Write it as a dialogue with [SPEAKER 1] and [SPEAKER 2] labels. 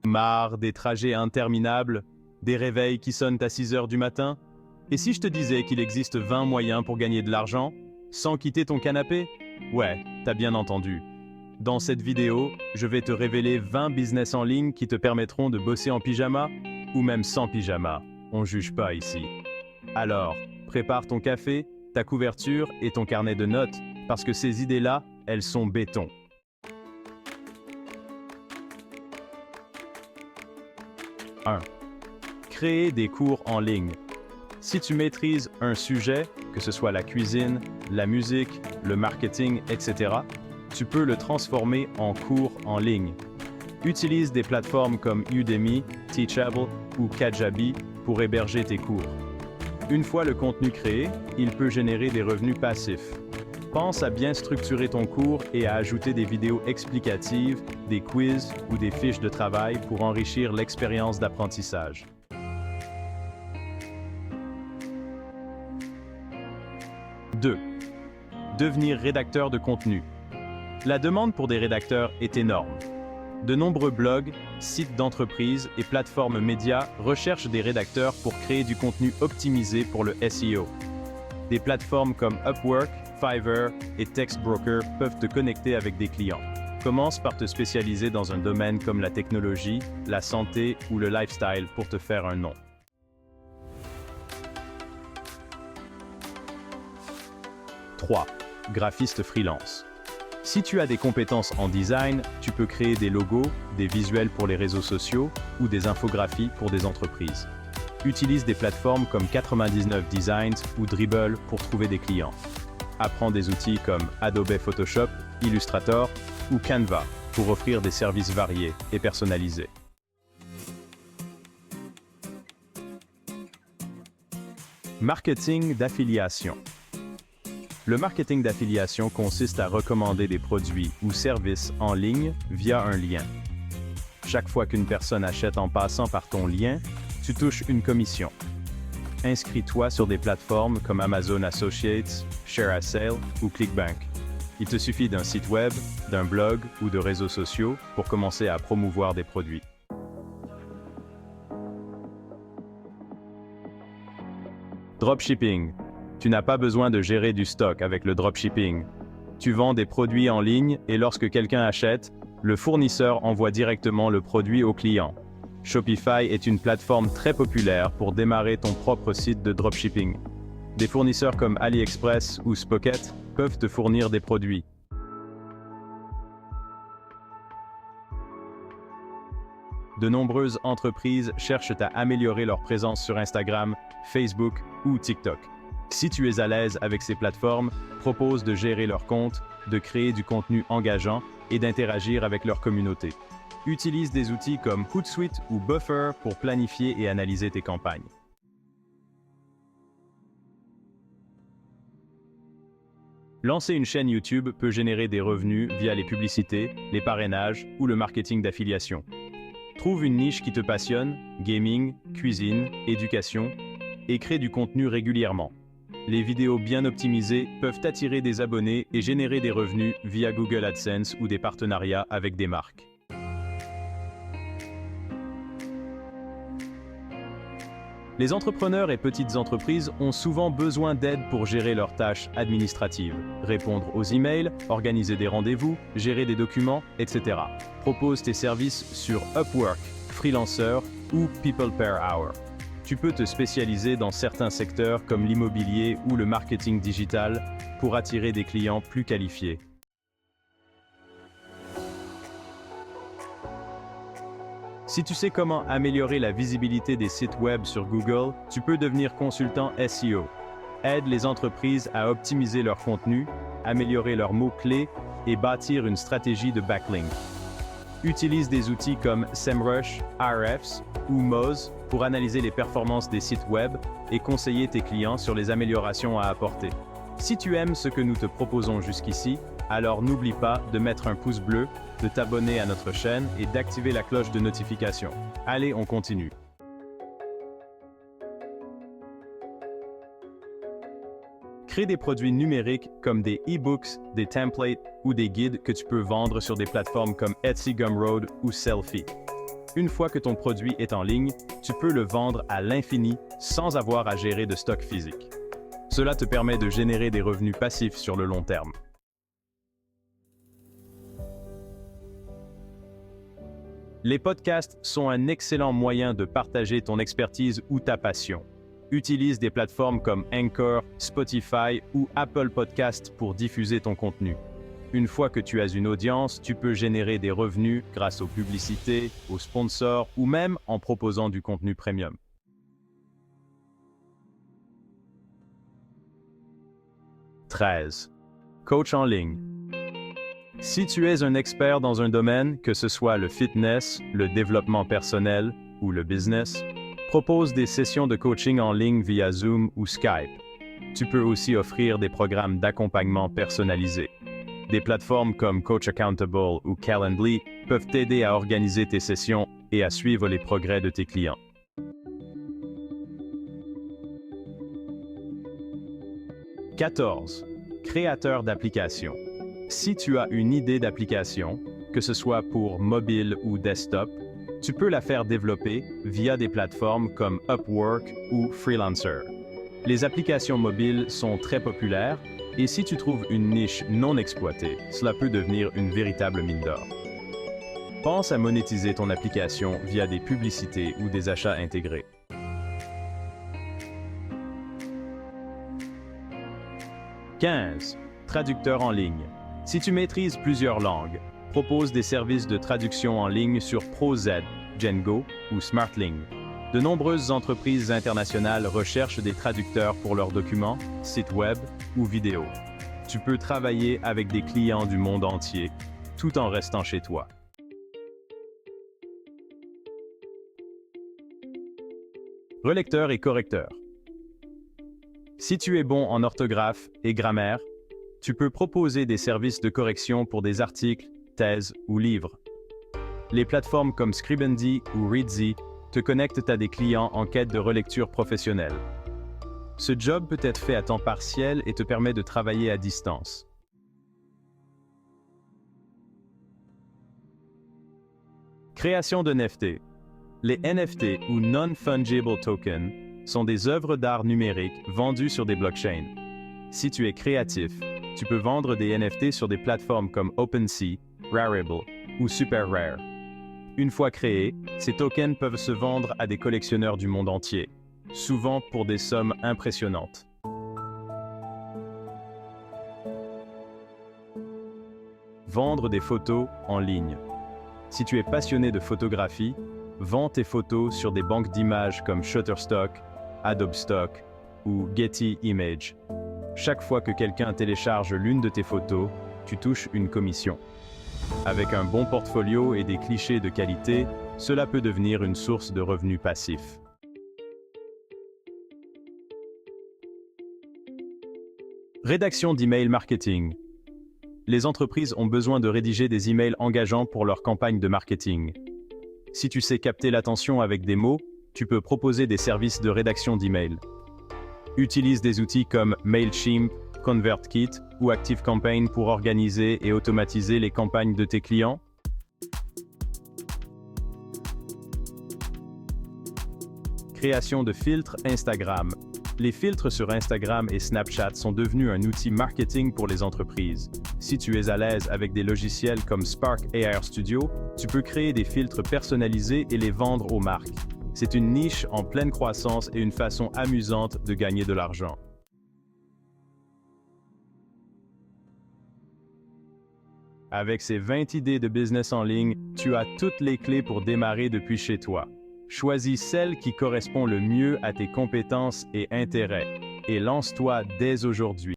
[SPEAKER 1] Marre des trajets interminables, des réveils qui sonnent à 6 heures du matin? Et si je te disais qu'il existe 20 moyens pour gagner de l'argent, sans quitter ton canapé? Ouais, t'as bien entendu. Dans cette vidéo, je vais te révéler 20 business en ligne qui te permettront de bosser en pyjama, ou même sans pyjama. On juge pas ici. Alors, prépare ton café, ta couverture et ton carnet de notes, parce que ces idées-là, elles sont béton. 1. Créer des cours en ligne. Si tu maîtrises un sujet, que ce soit la cuisine, la musique, le marketing, etc., tu peux le transformer en cours en ligne. Utilise des plateformes comme Udemy, Teachable ou Kajabi pour héberger tes cours. Une fois le contenu créé, il peut générer des revenus passifs. Pense à bien structurer ton cours et à ajouter des vidéos explicatives, des quiz ou des fiches de travail pour enrichir l'expérience d'apprentissage. 2. Devenir rédacteur de contenu. La demande pour des rédacteurs est énorme. De nombreux blogs, sites d'entreprises et plateformes médias recherchent des rédacteurs pour créer du contenu optimisé pour le SEO. Des plateformes comme Upwork, Fiverr et TextBroker peuvent te connecter avec des clients. Commence par te spécialiser dans un domaine comme la technologie, la santé ou le lifestyle pour te faire un nom. 3. Graphiste freelance. Si tu as des compétences en design, tu peux créer des logos, des visuels pour les réseaux sociaux ou des infographies pour des entreprises. Utilise des plateformes comme 99 Designs ou Dribbble pour trouver des clients. Apprends des outils comme Adobe Photoshop, Illustrator ou Canva pour offrir des services variés et personnalisés. Marketing d'affiliation. Le marketing d'affiliation consiste à recommander des produits ou services en ligne via un lien. Chaque fois qu'une personne achète en passant par ton lien, tu touches une commission. Inscris-toi sur des plateformes comme Amazon Associates, ShareASale ou ClickBank. Il te suffit d'un site web, d'un blog ou de réseaux sociaux pour commencer à promouvoir des produits. Dropshipping. Tu n'as pas besoin de gérer du stock avec le dropshipping. Tu vends des produits en ligne et lorsque quelqu'un achète, le fournisseur envoie directement le produit au client. Shopify est une plateforme très populaire pour démarrer ton propre site de dropshipping. Des fournisseurs comme AliExpress ou Spocket peuvent te fournir des produits. De nombreuses entreprises cherchent à améliorer leur présence sur Instagram, Facebook ou TikTok. Si tu es à l'aise avec ces plateformes, propose de gérer leur compte, de créer du contenu engageant et d'interagir avec leur communauté. Utilise des outils comme Hootsuite ou Buffer pour planifier et analyser tes campagnes. Lancer une chaîne YouTube peut générer des revenus via les publicités, les parrainages ou le marketing d'affiliation. Trouve une niche qui te passionne, gaming, cuisine, éducation, et crée du contenu régulièrement. Les vidéos bien optimisées peuvent attirer des abonnés et générer des revenus via Google AdSense ou des partenariats avec des marques. Les entrepreneurs et petites entreprises ont souvent besoin d'aide pour gérer leurs tâches administratives, répondre aux emails, organiser des rendez-vous, gérer des documents, etc. Propose tes services sur Upwork, Freelancer ou People Per Hour. Tu peux te spécialiser dans certains secteurs comme l'immobilier ou le marketing digital pour attirer des clients plus qualifiés. Si tu sais comment améliorer la visibilité des sites web sur Google, tu peux devenir consultant SEO. Aide les entreprises à optimiser leur contenu, améliorer leurs mots-clés et bâtir une stratégie de backlink. Utilise des outils comme SEMrush, Ahrefs ou Moz pour analyser les performances des sites web et conseiller tes clients sur les améliorations à apporter. Si tu aimes ce que nous te proposons jusqu'ici, alors n'oublie pas de mettre un pouce bleu, de t'abonner à notre chaîne et d'activer la cloche de notification. Allez, on continue. Crée des produits numériques comme des e-books, des templates ou des guides que tu peux vendre sur des plateformes comme Etsy, Gumroad ou Sellfy. Une fois que ton produit est en ligne, tu peux le vendre à l'infini sans avoir à gérer de stock physique. Cela te permet de générer des revenus passifs sur le long terme. Les podcasts sont un excellent moyen de partager ton expertise ou ta passion. Utilise des plateformes comme Anchor, Spotify ou Apple Podcasts pour diffuser ton contenu. Une fois que tu as une audience, tu peux générer des revenus grâce aux publicités, aux sponsors ou même en proposant du contenu premium. « 13. Coach en ligne. Si tu es un expert dans un domaine, que ce soit le fitness, le développement personnel ou le business, propose des sessions de coaching en ligne via Zoom ou Skype. Tu peux aussi offrir des programmes d'accompagnement personnalisés. Des plateformes comme Coach Accountable ou Calendly peuvent t'aider à organiser tes sessions et à suivre les progrès de tes clients. « 14. Créateur d'applications. Si tu as une idée d'application, que ce soit pour mobile ou desktop, tu peux la faire développer via des plateformes comme Upwork ou Freelancer. Les applications mobiles sont très populaires et si tu trouves une niche non exploitée, cela peut devenir une véritable mine d'or. Pense à monétiser ton application via des publicités ou des achats intégrés. « 15. Traducteur en ligne. Si tu maîtrises plusieurs langues, propose des services de traduction en ligne sur ProZ, Django ou SmartLing. De nombreuses entreprises internationales recherchent des traducteurs pour leurs documents, sites web ou vidéos. Tu peux travailler avec des clients du monde entier, tout en restant chez toi. Relecteur et correcteur. Si tu es bon en orthographe et grammaire, tu peux proposer des services de correction pour des articles, thèses ou livres. Les plateformes comme Scribendi ou Readsy te connectent à des clients en quête de relecture professionnelle. Ce job peut être fait à temps partiel et te permet de travailler à distance. Création de NFT. Les NFT ou Non-Fungible Tokens sont des œuvres d'art numériques vendues sur des blockchains. Si tu es créatif, tu peux vendre des NFT sur des plateformes comme OpenSea, Rarible ou SuperRare. Une fois créés, ces tokens peuvent se vendre à des collectionneurs du monde entier, souvent pour des sommes impressionnantes. Vendre des photos en ligne. Si tu es passionné de photographie, vends tes photos sur des banques d'images comme Shutterstock, Adobe Stock ou Getty Images. Chaque fois que quelqu'un télécharge l'une de tes photos, tu touches une commission. Avec un bon portfolio et des clichés de qualité, cela peut devenir une source de revenus passifs. Rédaction d'email marketing. Les entreprises ont besoin de rédiger des emails engageants pour leur campagne de marketing. Si tu sais capter l'attention avec des mots, tu peux proposer des services de rédaction d'email. Utilise des outils comme Mailchimp, ConvertKit ou ActiveCampaign pour organiser et automatiser les campagnes de tes clients. Création de filtres Instagram. Les filtres sur Instagram et Snapchat sont devenus un outil marketing pour les entreprises. Si tu es à l'aise avec des logiciels comme Spark AR Studio, tu peux créer des filtres personnalisés et les vendre aux marques. C'est une niche en pleine croissance et une façon amusante de gagner de l'argent. Avec ces 20 idées de business en ligne, tu as toutes les clés pour démarrer depuis chez toi. Choisis celle qui correspond le mieux à tes compétences et intérêts et lance-toi dès aujourd'hui.